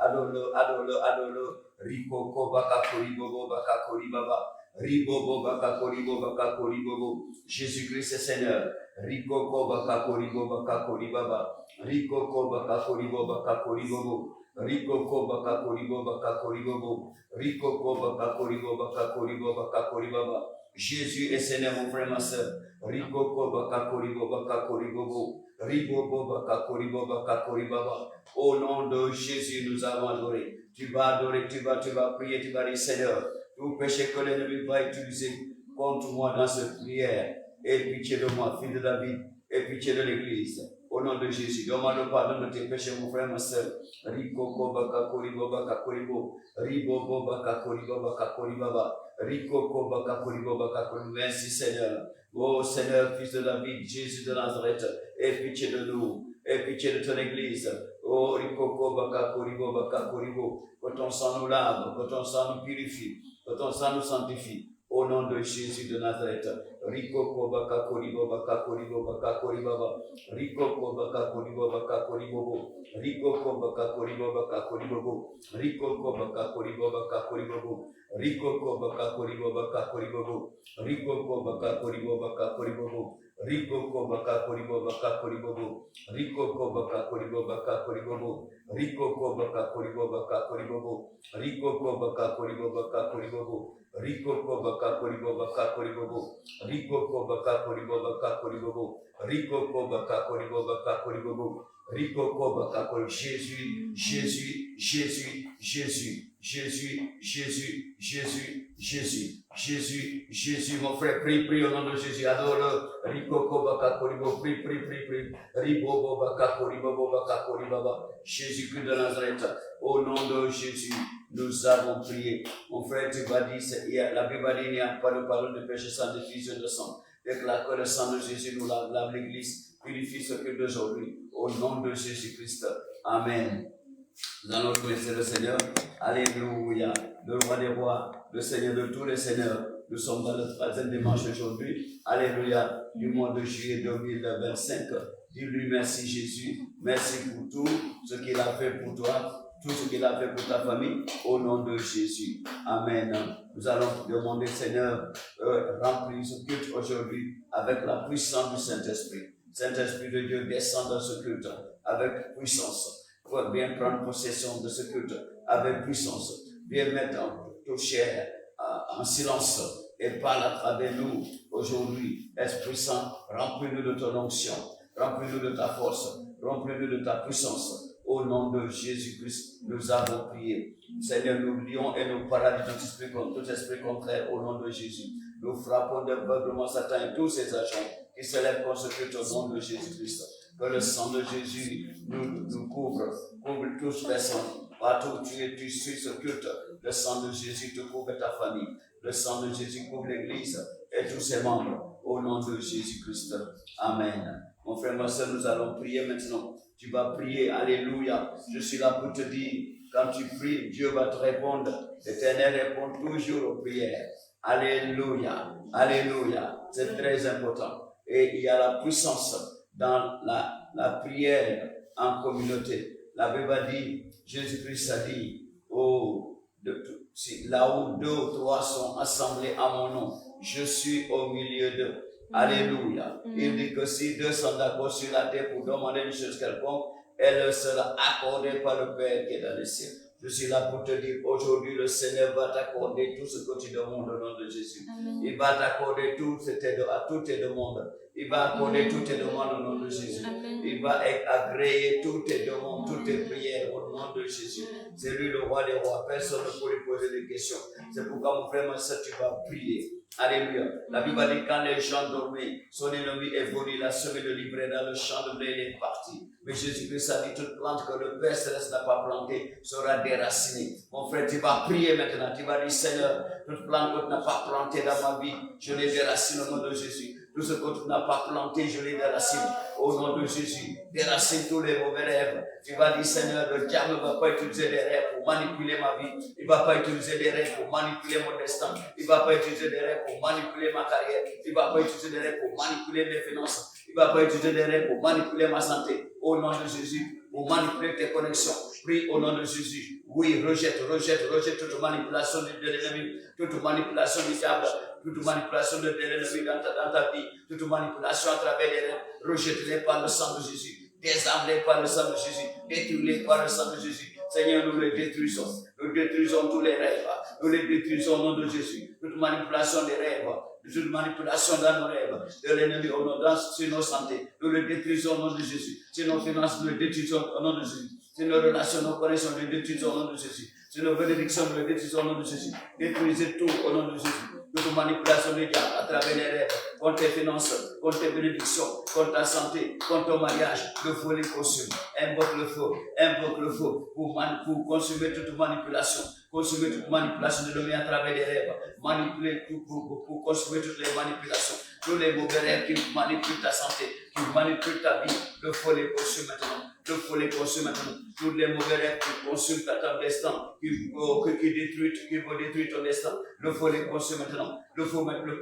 adore. Rico Kobaka Koribobo Baka Koribaba. Ribobo Baka Koribo Baka Koribobo. Jésus-Christ est Seigneur. Rico Kobaka Koribo Baka Koribaba. Rico Kobaka Koribo Baka Koribobo. Rico Kobaka Koribo Baka Koribobo. Rico Kobaka Koribo Baka Koribo Baka Koribaba. Jésus est Seigneur, mon frère, ma soeur. Rico Kobaka Koribo Baka Koribobo. Ribobo Baka Koribo Baka Koribaba. Au nom de Jésus, nous avons adoré. Tu vas adorer, tu vas prier, tu vas dire Seigneur, tout péché que l'ennemi va utiliser contre moi dans cette prière. Et pitié de moi, fils de David, et pitié de l'Église. Au nom de Jésus, demande le pardon de tes péchés, mon frère, ma soeur. Rico Kobaka Koribo Baka Koribo. Ribobo Baka Koribo Baka Koribaba. Rico Kobaka Koribo Baka Koribo. Merci Seigneur. Oh Seigneur, fils de David, Jésus de Nazareth, aie pitié de nous, aie pitié de ton Église. Oh Rikoko Baka Koribo Baka Koribo, que ton sang nous lave, que ton sang nous purifie, que ton sang nous sanctifie. Au nom de Jésus de Nazareth. Rikoko Baka Koribo Baka Koribo Baka Koribaba. Rikoko Baka Koribo Baka Koribobo. Rikoko Baka Koribo Baka Koribobo. Rikoko Baka Koribo Baka Koribobo. Rikoko Baka Koribo Baka Koribobo. Rikoko Baka Koribo Baka Koribobo. Rikoko Baka Koribo Baka Koribobo. Rikoko Baka Koribo Baka Koribobo. Rikoko Baka Koribo Baka Koribobo. Rikoko Baka Koribo Baka Koribobo. Rikoko Baka Koribo Baka Koribobo. Rikoko Baka Koribo Baka Koribobo. Rikoko Baka Koribo Baka Koribobo. Rikoko Baka Koribo. Jésus, Jésus, Jésus, Jésus. Jésus, Jésus, Jésus, Jésus, Jésus, Jésus, mon frère, prie au nom de Jésus, adore-le. Rikoko Baka Koribo, prie. Ribobo Baka Koribo Baka Koribaba. Jésus-Christ de Nazareth, au nom de Jésus, nous avons prié. Mon frère, tu vas dire, la Bible dit, il n'y a pas de parole de péché sans diffusion de sang. Déclare que le sang de Jésus nous lave l'église, purifie ce que d'aujourd'hui. Au nom de Jésus-Christ. Amen. Nous allons remercier le Seigneur. Alléluia. Le roi des rois, le Seigneur de tous les seigneurs. Nous sommes dans le 3e dimanche aujourd'hui. Alléluia. Du mois de juillet 2025. Dis-lui merci Jésus. Merci pour tout ce qu'il a fait pour toi. Tout ce qu'il a fait pour ta famille. Au nom de Jésus. Amen. Nous allons demander Seigneur, remplir ce culte aujourd'hui avec la puissance du Saint-Esprit. Saint-Esprit de Dieu descend dans ce culte avec puissance. Pour bien prendre possession de ce culte avec puissance, bien mettre ton chair en silence et parle à travers nous aujourd'hui. Esprit Saint, remplis-nous de ton onction, remplis-nous de ta force, remplis-nous de ta puissance. Au nom de Jésus-Christ, nous avons prié. Seigneur, nous lions et nous paralysons tout esprit contraire au nom de Jésus. Nous frappons d'aveuglement Satan et tous ses agents qui se lèvent contre ce culte au nom de Jésus-Christ. Que le sang de Jésus nous couvre tous les sangs. Partout où tu suis ce culte, le sang de Jésus te couvre ta famille. Le sang de Jésus couvre l'église et tous ses membres. Au nom de Jésus-Christ. Amen. Mon frère, ma soeur, nous allons prier maintenant. Tu vas prier. Alléluia. Je suis là pour te dire, quand tu pries, Dieu va te répondre. L'Éternel répond toujours aux prières. Alléluia. Alléluia. C'est très important. Et il y a la puissance dans la prière en communauté. La Bible dit, Jésus-Christ a dit, là où 2 ou 3 sont assemblés à mon nom, je suis au milieu d'eux. Alléluia. Il dit que si 2 sont d'accord sur la terre pour demander une chose quelconque, elle sera accordée par le Père qui est dans les cieux. Je suis là pour te dire, aujourd'hui, le Seigneur va t'accorder tout ce que tu demandes au nom de Jésus. Amen. Il va t'accorder toutes tes demandes. Il va accorder toutes tes demandes au nom de Jésus. Amen. Il va agréer toutes tes demandes, toutes tes prières au nom de Jésus. C'est lui le roi des rois. Personne ne peut lui poser des questions. C'est pourquoi, mon frère, ma soeur, tu vas prier. Alléluia. La Bible dit quand les gens dormaient, son ennemi est venu, il a semé le livret dans le champ de blé, il est parti. Mais Jésus-Christ a dit, toute plante que le Père Céleste n'a pas plantée sera déracinée. Mon frère, tu vas prier maintenant. Tu vas dire, Seigneur, toute plante que tu n'as pas plantée dans ma vie, je les déracine au nom de Jésus. Tout ce que tu n'as pas planté, je les déracine au nom de Jésus. Déracine tous les mauvais rêves. Tu vas dire, Seigneur, le diable ne va pas utiliser des rêves pour manipuler ma vie. Il ne va pas utiliser des rêves pour manipuler mon destin. Il ne va pas utiliser des rêves pour manipuler ma carrière. Il ne va pas utiliser des rêves pour manipuler mes finances. Il ne va pas utiliser des rêves pour manipuler ma santé. Au nom de Jésus, pour manipuler tes connexions. Prie au nom de Jésus. Oui, rejette toute manipulation de l'ennemi, toute manipulation du diable, toute manipulation de l'ennemi dans ta vie, toute manipulation à travers les rêves. Rejette-les par le sang de Jésus. Désarme-les par le sang de Jésus. Détruis-les par le sang de Jésus. Seigneur, nous les détruisons. Nous détruisons tous les rêves. Nous les détruisons au nom de Jésus. Toute manipulation des rêves. Toute manipulation dans nos rêves. De l'ennemi au nom sur nos santé. Nous les détruisons au nom de Jésus. Sur nos finances, nous les détruisons au nom de Jésus. Sur nos relations, nos connexions, nous les détruisons au nom de Jésus. Sur nos bénédictions, nous les détruisons au nom de Jésus. Détruisez tout au nom de Jésus. Toute manipulation des diables à travers les rêves, contre tes finances, contre tes bénédictions, contre ta santé, contre ton mariage, le feu les consume. Invoque le feu pour consumer toute manipulation. Consumer toute manipulation de l'homme à travers les rêves. Manipuler pour consumer toutes les manipulations. Tous les mauvais rêves qui manipulent ta santé, qui manipulent ta vie, le feu les consume maintenant. Le feu les consume maintenant. Tous les mauvais rêves qui consument ton destin, qui vont détruire ton destin. Le feu les consume maintenant. Le feu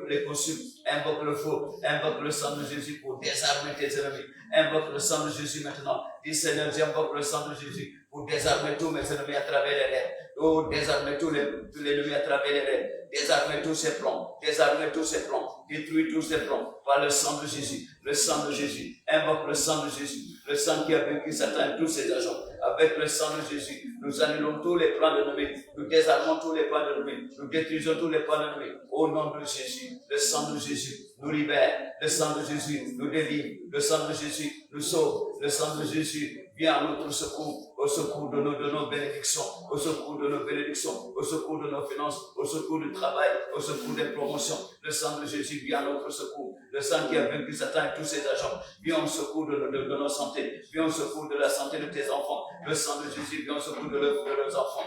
les consume. Invoque le feu. Invoque le sang de Jésus pour désarmer tes ennemis. Invoque le sang de Jésus maintenant. Dis Seigneur, j'invoque le sang de Jésus pour désarmer tous mes ennemis à travers les rêves. Oh, désarmer tous les ennemis à travers les rêves. Désarmer tous ces plans. Désarmer tous ces plans. Détruire tous ces plans par le sang de Jésus. Le sang de Jésus. Invoque le sang de Jésus. Le sang qui a vaincu Satan et tous ses agents. Avec le sang de Jésus, nous annulons tous les plans de l'ennemi. Nous désarmons tous les plans de l'ennemi. Nous détruisons tous les plans de l'ennemi. Au nom de Jésus, le sang de Jésus nous libère. Le sang de Jésus nous délivre. Le sang de Jésus nous sauve. Le sang de Jésus vient à notre secours. Au secours de nos bénédictions. Au secours de nos bénédictions. Au secours de nos finances. Au secours du travail. Au secours des promotions. Le sang de Jésus vient à notre secours. Le sang qui a vaincu Satan et tous ses agents. Viens au secours de nos santé. Viens au secours de la santé de tes enfants. Le sang de Jésus vient au secours de leurs enfants.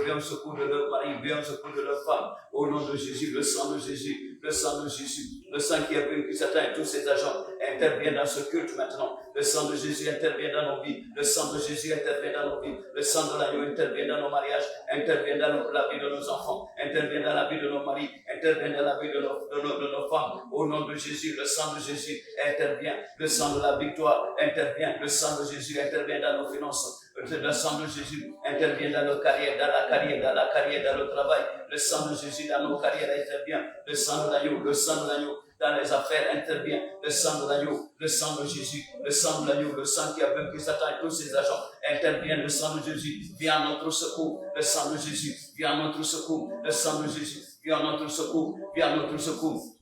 Viens au secours de leurs maris. Viens au secours de leurs femmes. Au nom de Jésus, le sang de Jésus. Le sang de Jésus. Le sang qui a vaincu Satan et tous ses agents intervient dans ce culte maintenant. Le sang de Jésus intervient dans nos vies. Le sang de Jésus intervient dans nos vies. Le sang de l'agneau intervient dans nos mariages. Intervient dans la vie de nos enfants. Intervient dans la vie de nos maris. Intervient dans la vie de nos femmes. Au nom de Jésus, le sang de Jésus intervient. Le sang de la victoire intervient. Le sang de Jésus intervient dans nos finances. Le sang de Jésus intervient dans nos carrières, dans le travail. Le sang de Jésus dans nos carrières intervient. Le sang de l'agneau, dans les affaires intervient. Le sang de l'agneau, le sang de Jésus, le sang de l'agneau, le sang qui a vaincu Satan et tous ses agents intervient. Le sang de Jésus vient à notre secours. Le sang de Jésus vient à notre secours. Le sang de Jésus vient à notre secours. Vient à notre secours.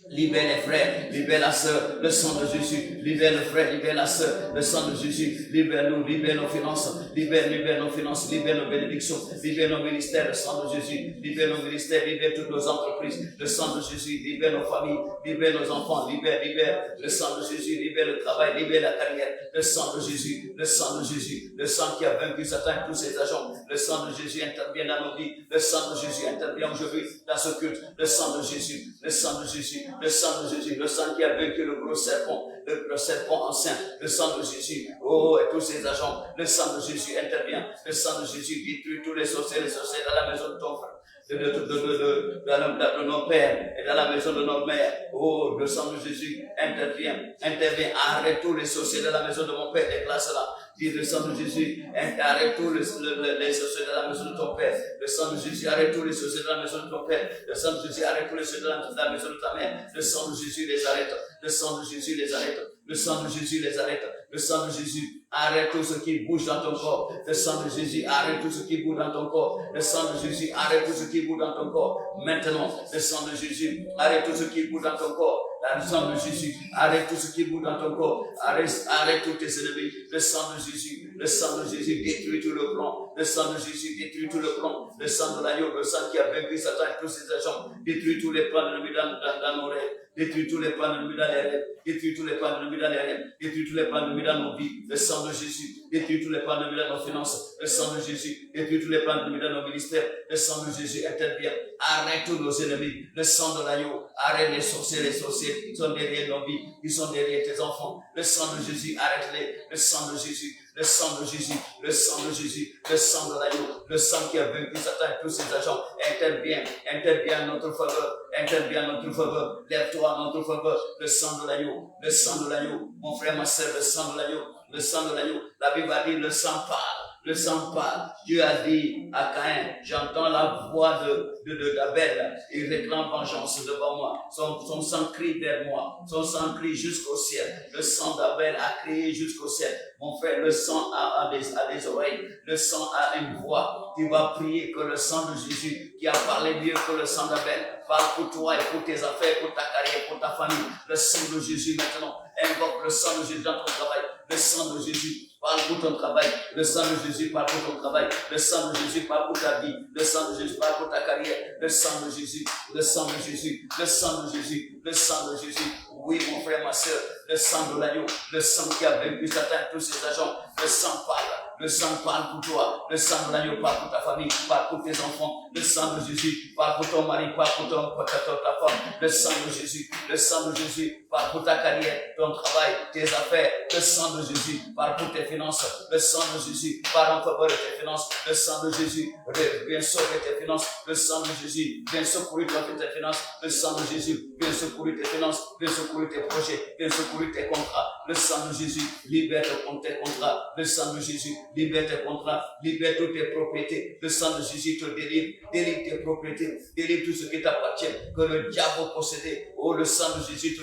Libère les frères, libère la sœur, le sang de Jésus, libère le frère, libère la sœur, le sang de Jésus, libère-nous, libère nos finances, libère nos finances, libère nos bénédictions, libère nos ministères, le sang de Jésus, libère nos ministères, libère toutes nos entreprises, le sang de Jésus, libère nos familles, libère nos enfants, libère, le sang de Jésus, libère le travail, libère la carrière, le sang de Jésus, le sang de Jésus, le sang qui a vaincu Satan et tous ses agents, le sang de Jésus intervient dans nos vies, le sang de Jésus intervient aujourd'hui dans ce culte, le sang de Jésus, le sang de Jésus, le sang de Jésus, le sang qui a vaincu le gros serpent, le serpent ancien, le sang de Jésus, oh, et tous ses agents, le sang de Jésus intervient, le sang de Jésus détruit tous les sorciers dans la maison de ton frère, de nos pères et dans la maison de nos mères, oh, le sang de Jésus intervient, arrête tous les sorciers dans la maison de mon père, déclasse-la. Dis le sang de Jésus, arrête tous les sorciers de la maison de ton père. Le sang de Jésus, arrête tous les sorciers de la maison de ton père. Le sang de Jésus, arrête tous les sorciers de la maison de ta mère. Le sang de Jésus les arrête. Le sang de Jésus les arrête. Le sang de Jésus les arrête. Le sang de Jésus, arrête tout ce qui bouge dans ton corps. Le sang de Jésus, arrête tout ce qui bouge dans ton corps. Le sang de Jésus, arrête tout ce qui bouge dans ton corps. Maintenant, le sang de Jésus, arrête tout ce qui bouge dans ton corps. Le sang de Jésus, arrête tout ce qui bouge dans ton corps. Arrête tous tes ennemis. Le sang de Jésus détruit tout le plan. Le sang de Jésus détruit tout le plan. Le sang de l'agneau, le sang qui a vaincu Satan et tous ses agents, détruit tous les plans de l'ennemi dans nos rêves. Détruis tous les plans de l'ennemi dans les rêves. Détruis tous les plans de l'ennemi dans les rêves. Détruis tous les plans de l'ennemi dans nos vies. Le sang de Jésus. Détruis tous les plans de l'ennemi dans nos finances. Le sang de Jésus. Détruis tous les plans de l'ennemi dans nos ministères. Le sang de Jésus intervient. Arrête tous nos ennemis. Le sang de l'agneau. Arrête les sorciers qui sont derrière nos vies, qui sont derrière tes enfants. Le sang de Jésus, arrête-les. Le sang de Jésus. Le sang de Jésus, le sang de Jésus, le sang de l'agneau, le sang qui a vaincu Satan et tous ses agents, intervient à notre faveur, lève-toi à notre faveur, le sang de l'agneau, mon frère, ma sœur, le sang de l'agneau, la Bible a dit, le sang parle. Le sang parle. Dieu a dit à Caïn, j'entends la voix d'Abel. Il réclame vengeance devant moi. Son sang crie vers moi. Son sang crie jusqu'au ciel. Le sang d'Abel a crié jusqu'au ciel. Mon frère, le sang a des oreilles. Le sang a une voix. Tu vas prier que le sang de Jésus, qui a parlé mieux que le sang d'Abel, parle pour toi et pour tes affaires, pour ta carrière, pour ta famille. Le sang de Jésus maintenant. Invoque le sang de Jésus dans ton travail. Le sang de Jésus parle pour ton travail. Le sang de Jésus parle pour ton travail. Le sang de Jésus parle pour ta vie. Le sang de Jésus parle pour ta carrière. Le sang de Jésus. Le sang de Jésus. Le sang de Jésus. Le sang de Jésus. Oui, mon frère, ma soeur. Le sang de l'agneau. Le sang qui a vaincu Satan et tous ses agents. Le sang parle. Le sang parle pour toi. Le sang de l'agneau parle pour ta famille, parle pour tes enfants. Le sang de Jésus parle pour ton mari, parle pour ta femme. Le sang de Jésus. Le sang de Jésus parle pour ta carrière, ton travail, tes affaires. Le sang de Jésus parle pour tes finances. Le sang de Jésus parle en faveur de tes finances. Le sang de Jésus vient sauver tes finances. Le sang de Jésus vient secourir tes finances. Le sang de Jésus vient secourir tes finances, vient secourir tes projets, vient secourir tes contrats. Le sang de Jésus libère tes contrats. Le sang de Jésus libère tes contrats, libère toutes tes propriétés. Le sang de Jésus te délivre tes propriétés, délivre tout ce qui t'appartient, que le diable possédait. Oh, le sang de Jésus te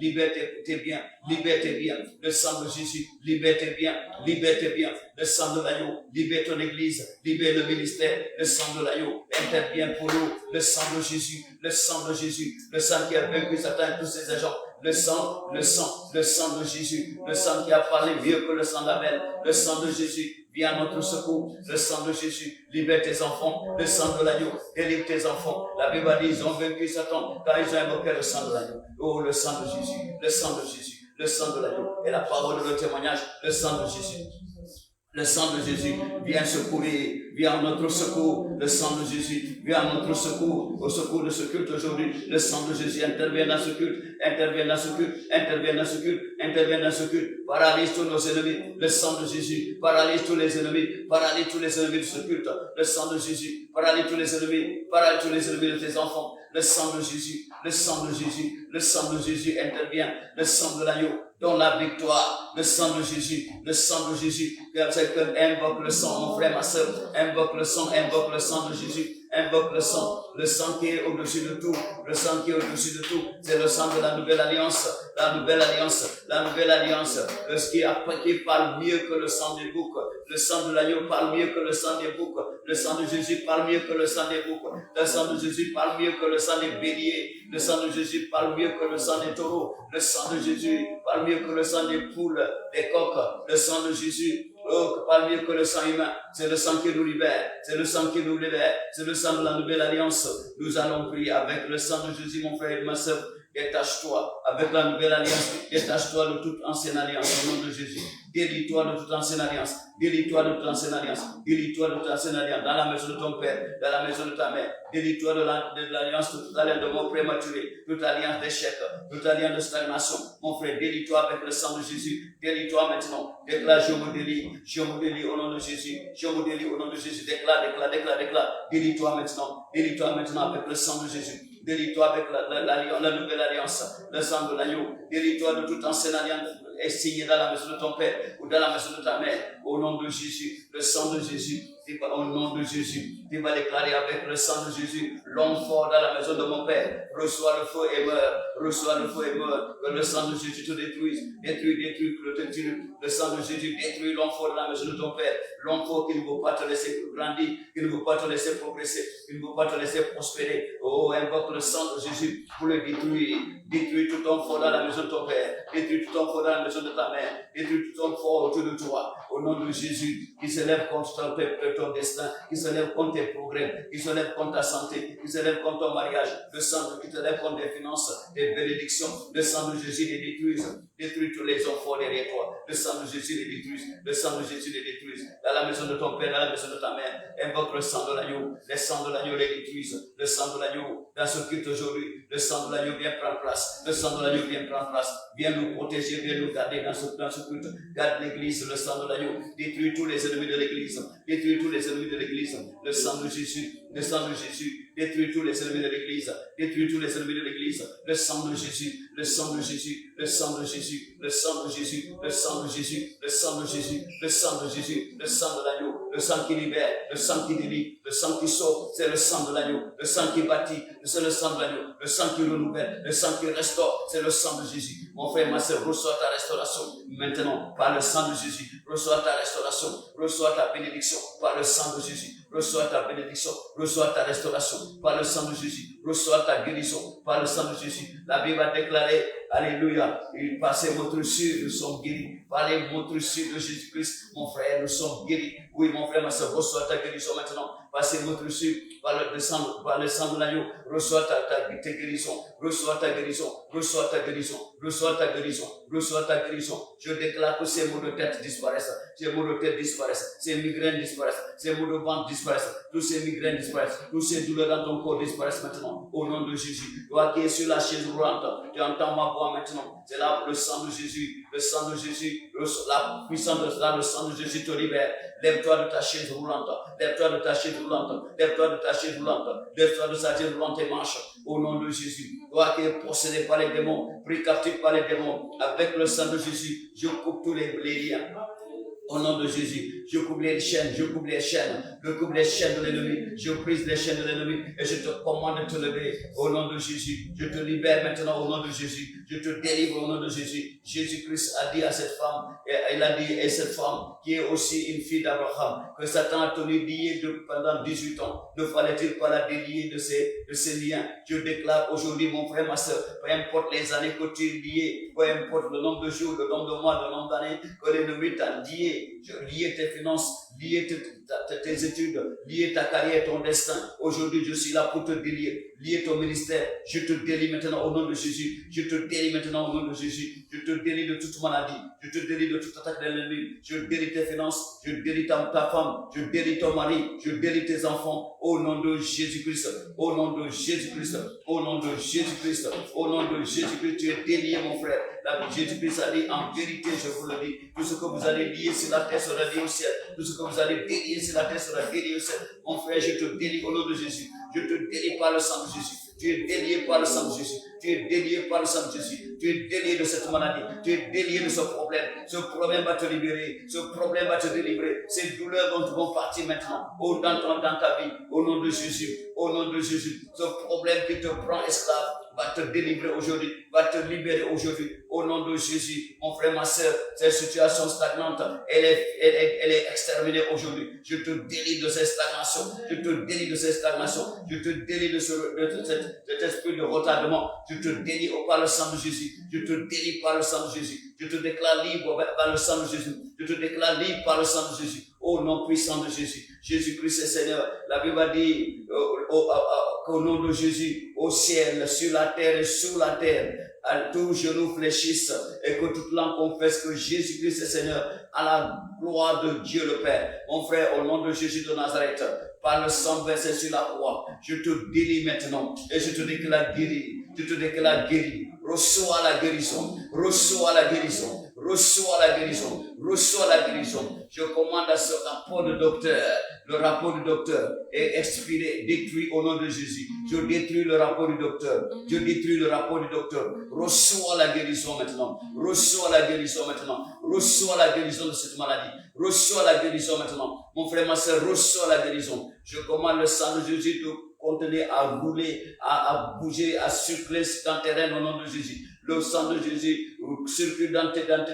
libère tes biens, libère tes biens. Le sang de Jésus libère tes biens, libère tes biens. Le sang de l'agneau libère ton église, libère le ministère. Le sang de l'agneau intervient pour nous. Le sang de Jésus, le sang de Jésus, le sang qui a vaincu Satan et tous ses agents. Le sang de Jésus, le sang qui a parlé mieux que le sang d'Abel. Le sang de Jésus vient à notre secours. Le sang de Jésus libère tes enfants. Le sang de l'agneau délivre tes enfants. La Bible a dit, ils ont vaincu Satan quand ils ont invoqué le sang de l'agneau. Oh, le sang de Jésus, le sang de Jésus, le sang de l'agneau. Et la parole de notre témoignage, le sang de Jésus. Le sang de Jésus vient secourir, vient à notre secours. Le sang de Jésus vient à notre secours, au secours de ce culte aujourd'hui. Le sang de Jésus intervient dans ce culte, intervient dans ce culte, intervient dans ce culte, intervient dans ce culte. Paralyse tous nos ennemis. Le sang de Jésus paralyse tous les ennemis, paralyse tous les ennemis de ce culte. Le sang de Jésus paralyse tous les ennemis, paralyse tous les ennemis de tes enfants. Le sang de Jésus, le sang de Jésus, le sang de Jésus intervient. Le sang de l'agneau dans la victoire. Le sang de Jésus, le sang de Jésus. Invoque le sang, mon frère, ma soeur. Invoque le sang de Jésus. Invoque le sang qui est au-dessus de tout. Le sang qui est au-dessus de tout. C'est le sang de la nouvelle alliance. La nouvelle alliance. La nouvelle alliance. Qui parle mieux que le sang des boucs. Le sang de l'agneau parle mieux que le sang des boucs. Le sang de Jésus parle mieux que le sang des boucs. Le sang de Jésus parle mieux que le sang des béliers. Le sang de Jésus parle mieux que le sang des taureaux. Le sang de Jésus parle mieux que le sang des poules, des coqs. Le sang de Jésus parle mieux que le sang humain. C'est le sang qui nous libère. C'est le sang qui nous libère. C'est le sang de la nouvelle alliance. Nous allons prier avec le sang de Jésus, mon frère et ma sœur. Détache-toi avec la nouvelle alliance. Détache-toi de toute ancienne alliance au nom de Jésus. Délie-toi de toute ancienne alliance. Délie-toi de toute ancienne alliance. Délie-toi de toute ancienne alliance dans la maison de ton père, dans la maison de ta mère. Délie-toi de l'alliance, de toute alliance de mort prématuré, toute alliance d'échec, toute alliance de stagnation. Mon frère, délie-toi avec le sang de Jésus. Délie-toi maintenant. Déclare, je me délie au nom de Jésus. Je me délie au nom de Jésus. Déclare. Délie-toi maintenant avec le sang de Jésus. Délie-toi avec la nouvelle alliance, le sang de l'agneau. Délie-toi de toute ancienne alliance est signée dans la maison de ton père ou dans la maison de ta mère. Au nom de Jésus, le sang de Jésus. Au nom de Jésus, tu vas déclarer avec le sang de Jésus, l'homme fort dans la maison de mon père. Reçois le feu et meurs. Reçois le feu et meurs. Que le sang de Jésus te détruise. Détruis, que te tue. Le sang de Jésus détruit l'homme fort dans la maison de ton père. L'homme fort qui ne veut pas te laisser grandir, qui ne veut pas te laisser progresser, qui ne veut pas te laisser prospérer. Oh, invoque le sang de Jésus pour le détruire. Détruis tout homme fort dans la maison de ton père. Détruis tout homme fort dans la maison de ta mère. Détruis tout homme fort autour de toi. Au nom de Jésus, qui se lève contre ton destin, qui se lève contre tes progrès, qui se lève contre ta santé, qui se lève contre ton mariage, le sang qui te lève contre tes finances, tes bénédictions, le sang de Jésus les détruise. Détruis tous les hommes forts derrière toi. Le sang de Jésus les détruise. Le sang de Jésus les détruise. Dans la maison de ton père, dans la maison de ta mère, invoque le sang de l'agneau. Le sang de l'agneau les détruise. Le sang de l'agneau, dans ce culte aujourd'hui, le sang de l'agneau vient prendre place. Le sang de l'agneau vient prendre place. Viens nous protéger, viens nous garder dans ce culte. Garde l'église, le sang de l'agneau. Détruis tous les ennemis de l'église. Détruis tous les ennemis de l'église. Le sang de Jésus, le sang de Jésus, détruis tous les ennemis de l'église. Détruis tous les ennemis de l'église. Le sang de Jésus, le sang de Jésus, le sang de Jésus, le sang de Jésus, le sang de Jésus, le sang de Jésus, le sang de Jésus, le sang de l'agneau, le sang qui libère, le sang qui délie, le sang qui sauve, c'est le sang de l'agneau, le sang qui bâtit, c'est le sang de l'agneau, le sang qui renouvelle, le sang qui restaure, c'est le sang de Jésus. Mon frère, ma soeur, reçois ta restauration maintenant par le sang de Jésus. Reçois ta restauration, reçois ta bénédiction par le sang de Jésus. Reçois ta bénédiction, reçois ta restauration par le sang de Jésus. Reçois ta guérison par le sang de Jésus. La Bible a déclaré, alléluia, par ses motrissures, nous sommes guéris. Par les motrissures de Jésus-Christ, mon frère, nous sommes guéris. Oui, mon frère, ma soeur, reçois ta guérison maintenant. Par ses motrissures, par le sang de l'agneau, reçois ta guérison, reçois ta guérison, reçois ta guérison, reçois ta guérison, reçois ta guérison. Je déclare que ces maux de tête disparaissent, ces maux de tête disparaissent, ces migraines disparaissent, ces maux de ventre disparaissent, tous ces migraines disparaissent, tous ces douleurs dans ton corps disparaissent maintenant, au nom de Jésus. Toi qui es sur la chaise roulante, tu entends ma voix maintenant, c'est là le sang de Jésus, le sang de Jésus, la puissance de le sang de Jésus te libère. Lève-toi de ta chaise roulante, lève-toi de ta chaise roulante, lève-toi de ta chaise roulante, lève-toi de sa chaise roulante et marche au nom de Jésus. Toi qui es possédé par les démons, pris captif par les démons, avec le sang de Jésus, je coupe tous les liens. Au nom de Jésus, je coupe les chaînes, je coupe les chaînes de l'ennemi, je brise les chaînes de l'ennemi et je te commande de te lever au nom de Jésus. Je te libère maintenant au nom de Jésus, je te délivre au nom de Jésus. Jésus-Christ a dit à cette femme, il a dit à cette femme qui est aussi une fille d'Abraham, que Satan a tenu liée pendant 18 ans. Ne fallait-il pas la délier de ces liens? Je déclare aujourd'hui, mon frère, ma soeur, peu importe les années que tu es lié, peu importe le nombre de jours, le nombre de mois, le nombre d'années que l'ennemi t'a lié, lier tes finances, lier tes études, lier ta carrière, ton destin. Aujourd'hui, je suis là pour te délier, lier ton ministère. Je te délie maintenant au nom de Jésus. Je te délie maintenant au nom de Jésus. Je te délie de toute maladie. Je te délie de toute attaque de l'ennemi. Je délie tes finances. Je délie ta femme. Je délie ton mari. Je délie tes enfants. Au nom de Jésus-Christ. Au nom de Jésus-Christ. Au nom de Jésus-Christ. Au nom de Jésus-Christ. Tu es délié, mon frère. Jésus-Christ a dit, en vérité, je vous le dis, tout ce que vous allez lier sur la terre sera lié au ciel. Tout ce que vous allez délier sur la terre sera délié au ciel. Mon frère, je te délie au nom de Jésus. Je te délie par le sang de Jésus. Tu es délié par le sang de Jésus. Tu es délié par le sang de Jésus. Tu es délié de cette maladie. Tu es délié de ce problème. Ce problème va te libérer. Ce problème va te délivrer. Ces douleurs vont partir maintenant. Dans ta vie. Au nom de Jésus. Au nom de Jésus. Ce problème qui te prend esclave va te délivrer aujourd'hui, va te libérer aujourd'hui, au nom de Jésus. Mon frère, ma soeur, cette situation stagnante, elle est exterminée aujourd'hui. Je te délie de cette stagnation, je te délie de cette stagnation, je te délie de cet esprit de retardement, je te délie par le sang de Jésus, je te délie par le sang de Jésus, je te déclare libre par le sang de Jésus, je te déclare libre par le sang de Jésus, au nom puissant de Jésus. Jésus-Christ est Seigneur. La Bible a dit qu'au nom de Jésus, au ciel, sur la terre et sous la terre, à tous genoux fléchissent et que toute langue confesse que Jésus-Christ est Seigneur, à la gloire de Dieu le Père. Mon frère, au nom de Jésus de Nazareth, par le sang versé sur la croix, je te délie maintenant et je te déclare guéri. Je te déclare guéri. Reçois la guérison. Reçois la guérison. Reçois la guérison. Reçois la guérison. Je commande à ce rapport de docteur. Le rapport du docteur est expiré, détruit au nom de Jésus. Je détruis le rapport du docteur. Je détruis le rapport du docteur. Reçois la guérison maintenant. Reçois la guérison maintenant. Reçois la guérison de cette maladie. Reçois la guérison maintenant. Mon frère, ma soeur, reçois la guérison. Je commande le sang de Jésus de continuer à rouler, à bouger, à circuler dans tes reins au nom de Jésus. Le sang de Jésus circule dans tes veines.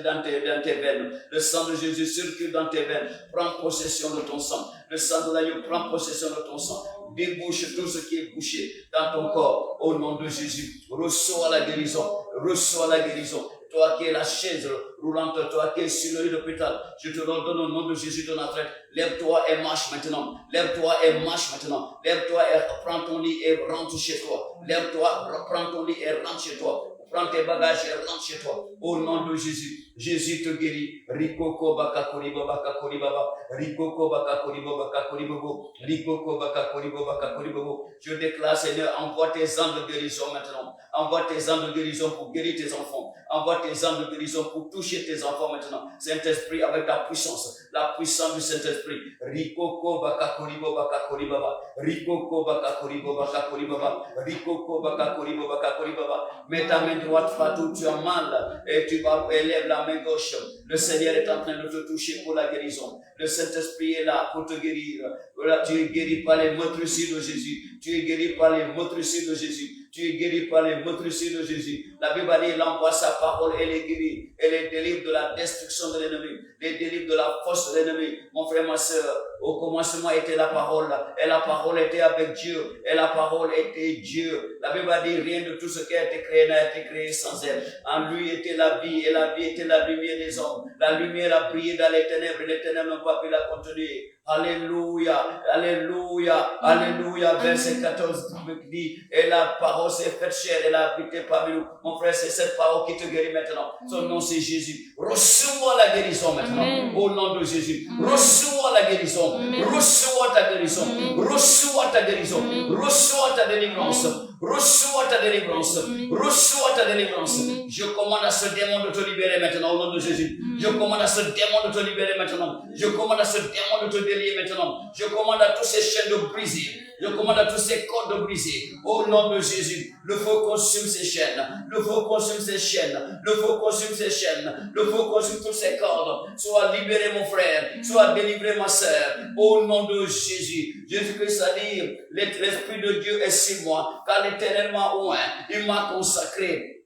Le sang de Jésus circule dans tes veines. Prends possession de ton sang. Le sang de l'agneau prend possession de ton sang. Débouche tout ce qui est bouché dans ton corps. Au nom de Jésus. Reçois la guérison. Reçois la guérison. Toi qui es la chaise roulante, toi qui es sur le lit d'hôpital, je te redonne au nom de Jésus de Nazareth. Lève-toi et marche maintenant. Lève-toi et marche maintenant. Lève-toi et prends ton lit et rentre chez toi. Lève-toi, prends ton lit et rentre chez toi. Prends tes bagages et rentre chez toi. Au nom de Jésus. Jésus te guérit. Rikoko bakakori babakakori baba. Rikoko bakakori babakakori bobo. Rikoko bakakori babakakori bobo. Je déclare, Seigneur, envoie tes anges de guérison maintenant. Envoie tes anges de guérison pour guérir tes enfants. Envoie tes anges de guérison pour toucher tes enfants maintenant. Saint-Esprit, avec ta puissance, la puissance du Saint-Esprit. Rikoko bakakori babakakori baba. Rikoko bakakori babakakori baba. Rikoko bakakori babakakori baba. Mets ta main droite partout où tu as mal et tu vas élève la main gauche. Le Seigneur est en train de te toucher pour la guérison. Le Saint-Esprit est là pour te guérir. Voilà, tu es guéri par les meurtrissures de Jésus. Tu es guéri par les meurtrissures de Jésus. Tu es guéri par les meurtrissures de Jésus. La Bible dit, il envoie sa parole, elle est guérie. Elle est délivre de la destruction de l'ennemi. Elle délivre de la force de l'ennemi. Mon frère, ma soeur, au commencement était la parole. Et la parole était avec Dieu. Et la parole était Dieu. La Bible dit, rien de tout ce qui a été créé n'a été créé sans elle. En lui était la vie. Et la vie était la lumière des hommes. La lumière a brillé dans les ténèbres. Les ténèbres n'ont pas pu la contenir. Alléluia, alléluia, alléluia. Verset 14 dit, et la parole s'est faite chair, elle a habité parmi nous. Mon frère, c'est cette parole qui te guérit maintenant. Son nom, c'est Jésus. Reçois la guérison maintenant. Amen. Au nom de Jésus. Amen. Reçois la guérison. Amen. Reçois ta guérison. Amen. Reçois ta guérison. Amen. Reçois ta délivrance. Amen. Reçois ta délivrance. Amen. Reçois ta délivrance. Amen. Je commande à ce démon de te libérer maintenant au nom de Jésus. Amen. Je commande à ce démon de te libérer maintenant. Je commande à ce démon de te délivrer maintenant. Je commande à tous ces chaînes de briser. Je commande à tous ces cordes de briser. Au nom de Jésus. Le feu consume ces chaînes. Le feu consume ces chaînes. Le feu consume ces chaînes. Le feu consume toutes ces cordes. Sois libéré mon frère. Sois délivré ma sœur. Au nom de Jésus. Jésus-Christ a dit, l'Esprit de Dieu est sur moi. Car l'Éternel m'a oint. Il m'a consacré.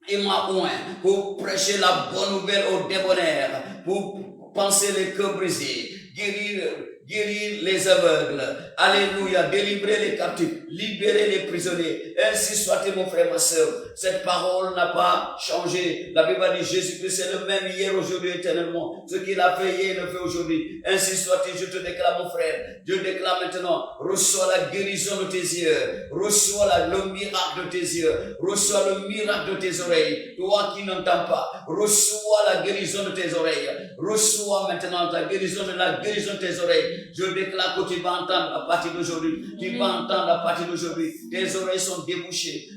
Il m'a oint pour prêcher la bonne nouvelle aux débonnaires. Pour penser les cœurs brisés. Guérir les aveugles. Alléluia. Délivrer les captifs. Libérer les prisonniers. Ainsi soit-il, mon frère, ma soeur. Cette parole n'a pas changé. La Bible dit Jésus-Christ est le même hier, aujourd'hui, éternellement. Ce qu'il a fait hier, il le fait aujourd'hui. Ainsi soit-il, je te déclare, mon frère. Je déclare maintenant, reçois la guérison de tes yeux. Reçois le miracle de tes yeux. Reçois le miracle de tes oreilles. Toi qui n'entends pas, reçois la guérison de tes oreilles. Reçois maintenant la guérison de tes oreilles. Je déclare que tu vas entendre à partir d'aujourd'hui. Tu vas entendre à partir d'aujourd'hui. Tes oreilles sont débouchées.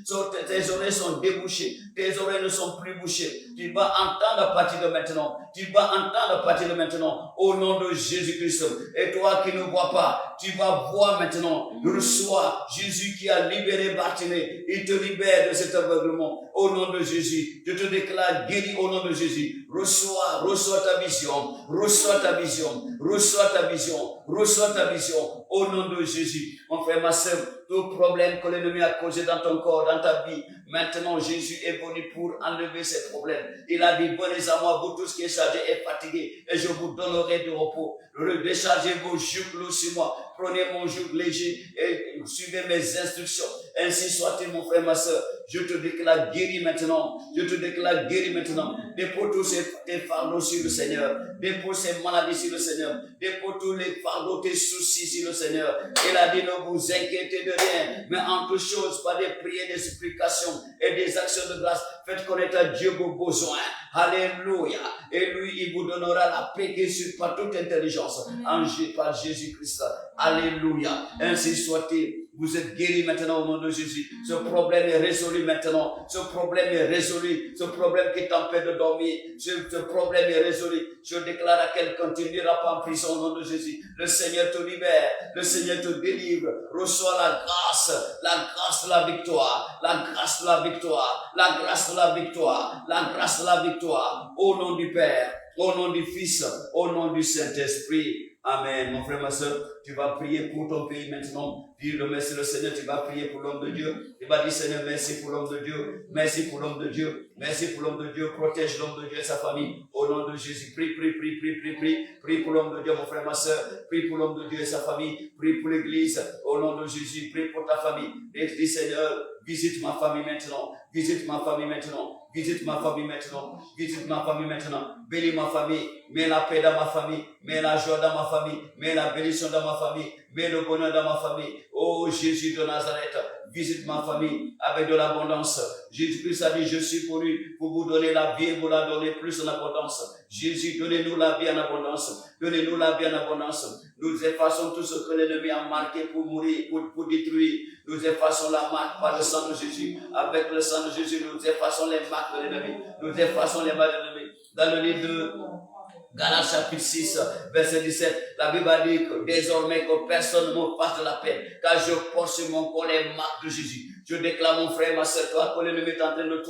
Tes oreilles sont débouchées. Tes oreilles ne sont plus bouchées. Tu vas entendre à partir de maintenant. Tu vas entendre à partir de maintenant. Au nom de Jésus-Christ. Et toi qui ne vois pas, tu vas voir maintenant. Reçois Jésus qui a libéré Bartimée. Il te libère de cet aveuglement. Au nom de Jésus. Je te déclare guéri au nom de Jésus. Reçois ta vision. Reçois ta vision. Reçois ta vision. Reçois ta vision au nom de Jésus. Mon frère, ma soeur, tout problème que l'ennemi a causé dans ton corps, dans ta vie, maintenant Jésus est venu pour enlever ces problèmes. Il a dit, venez à moi, vous tous qui êtes chargés et fatigués, et je vous donnerai du repos. Déchargez vos jougs lourds sur moi. Prenez mon joug léger et suivez mes instructions. Ainsi soit-il, mon frère, ma soeur. Je te déclare guéri maintenant. Je te déclare guéri maintenant. Dépose tous tes fardeaux sur le Seigneur. Dépose ces maladies sur le Seigneur. Dépose tous les fardeaux, tes soucis sur le Seigneur. Il a dit, ne vous inquiétez de rien, mais en toutes choses, par des prières, des supplications et des actions de grâce, faites connaître à Dieu vos besoins. Alléluia. Et lui, il vous donnera la paix qui surpasse toute intelligence. Par Jésus-Christ. Alléluia. Ainsi soit-il. Vous êtes guéris maintenant au nom de Jésus. Ce problème est résolu maintenant. Ce problème est résolu. Ce problème qui t'empêche de dormir. Ce problème est résolu. Je déclare à quelqu'un, tu n'iras pas en prison au nom de Jésus. Le Seigneur te libère. Le Seigneur te délivre. Reçois la grâce de la victoire. La grâce de la victoire. La grâce de la victoire. La grâce de la victoire. Au nom du Père. Au nom du Fils. Au nom du Saint-Esprit. Amen. Mon frère, ma soeur, tu vas prier pour ton pays maintenant. Dis le merci le Seigneur, tu vas prier pour l'homme de Dieu. Tu vas dire Seigneur, merci pour l'homme de Dieu. Merci pour l'homme de Dieu. Merci pour l'homme de Dieu. Protège l'homme de Dieu et sa famille. Au nom de Jésus, prie. Prie pour l'homme de Dieu, mon frère, ma soeur. Prie pour l'homme de Dieu et sa famille. Prie pour l'église. Au nom de Jésus, prie pour ta famille. Et dis Seigneur, visite ma famille maintenant. Visite ma famille maintenant. Visite ma famille maintenant. Visite ma famille maintenant. Bénis ma famille. Mets la paix dans ma famille. Mets la joie dans ma famille. Mets la bénédiction dans ma famille. Mets le bonheur dans ma famille. Oh Jésus de Nazareth. visite ma famille avec de l'abondance. Jésus-Christ a dit, je suis pour lui, pour vous donner la vie et vous la donner plus en abondance. Jésus, donnez-nous la vie en abondance. Donnez-nous la vie en abondance. Nous effaçons tout ce que l'ennemi a marqué pour mourir, pour détruire. Nous effaçons la marque par le sang de Jésus. Avec le sang de Jésus, nous effaçons les marques de l'ennemi. Nous effaçons les marques de l'ennemi. Dans le livre de Galates chapitre 6, verset 17, la Bible a dit que désormais que personne ne me fasse de la peine, car je porte sur mon corps les marques de Jésus. Je déclare, mon frère, ma soeur, toi que l'ennemi est en train de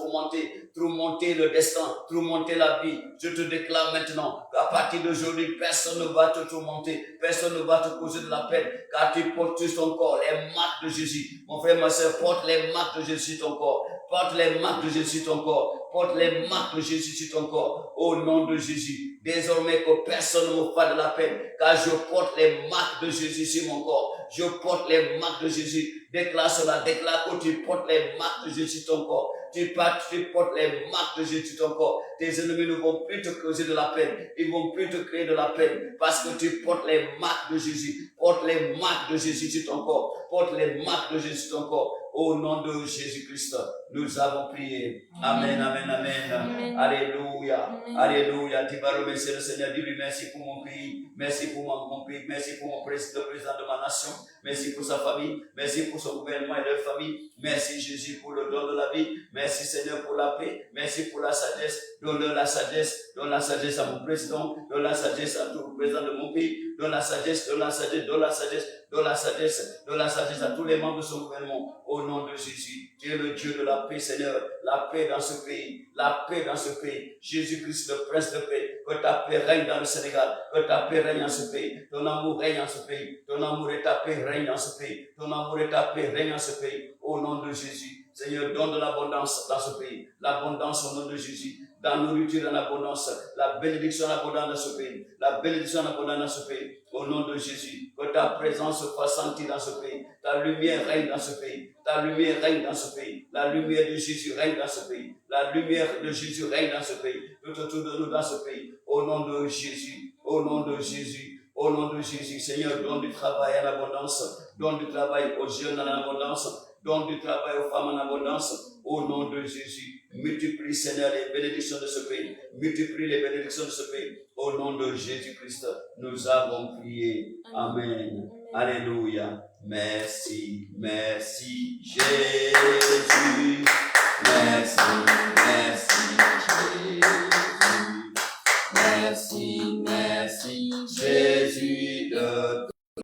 tourmenter le destin, tourmenter la vie. Je te déclare maintenant qu'à partir d'aujourd'hui, personne ne va te tourmenter, personne ne va te causer de la peine, car tu portes sur ton corps les marques de Jésus. Mon frère, ma soeur, porte les marques de Jésus sur ton corps. Porte les marques de Jésus sur ton corps. Porte les marques de Jésus sur ton corps. Au nom de Jésus. Désormais que personne ne me fasse de la peine, car je porte les marques de Jésus sur mon corps. Je porte les marques de Jésus. Déclare cela. Déclare que tu portes les marques de Jésus sur ton corps. Tu portes les marques de Jésus sur ton corps. Tes ennemis ne vont plus te causer de la peine. Ils ne vont plus te créer de la peine. Parce que tu portes les marques de Jésus. Porte les marques de Jésus sur ton corps. Porte les marques de Jésus sur ton corps. Au nom de Jésus-Christ, nous avons prié. Amen, amen, amen. Amen. Alléluia. Amen. Alléluia. Tu vas remercier le Seigneur. Dis-lui merci pour mon pays. Merci pour mon pays. Merci pour le président de ma nation. Merci pour sa famille. Merci pour son gouvernement et leur famille. Merci Jésus pour le don de la vie. Merci Seigneur pour la paix. Merci pour la sagesse. Donne-leur la sagesse. Donne la sagesse à mon président. Donne la sagesse à tout le président de mon pays. Donne la sagesse. Donne la sagesse. Donne la sagesse. Donne la sagesse. Donne la sagesse à tous les membres de son gouvernement. Au nom de Jésus. Tu es le Dieu de la paix, Seigneur. La paix dans ce pays. La paix dans ce pays. Jésus-Christ, le prince de paix. Que ta paix règne dans le Sénégal. Que ta paix règne dans ce pays. Ton amour règne dans ce pays. Ton amour et ta paix règne dans ce pays. Ton amour et ta paix règne dans ce pays. Au nom de Jésus. Seigneur, donne de l'abondance dans ce pays. L'abondance au nom de Jésus. Dans la nourriture en abondance. La bénédiction en abondance dans ce pays. La bénédiction en abondance dans ce pays. Au nom de Jésus. Que ta présence se fasse sentir dans ce pays. Ta lumière règne dans ce pays. Ta lumière règne dans ce pays. La lumière de Jésus règne dans ce pays. La lumière de Jésus règne dans ce pays. Tout autour de nous dans ce pays. Au nom de Jésus. Au nom de Jésus. Au nom de Jésus. Seigneur, donne du travail en abondance. Donne du travail aux jeunes en abondance. Donne du travail aux femmes en abondance. Au nom de Jésus. Multiplie, Seigneur, les bénédictions de ce pays. Multiplie les bénédictions de ce pays. Au nom de Jésus-Christ, nous avons prié. Amen. Alléluia. Merci, merci Jésus. Merci, merci Jésus. Merci, merci Jésus de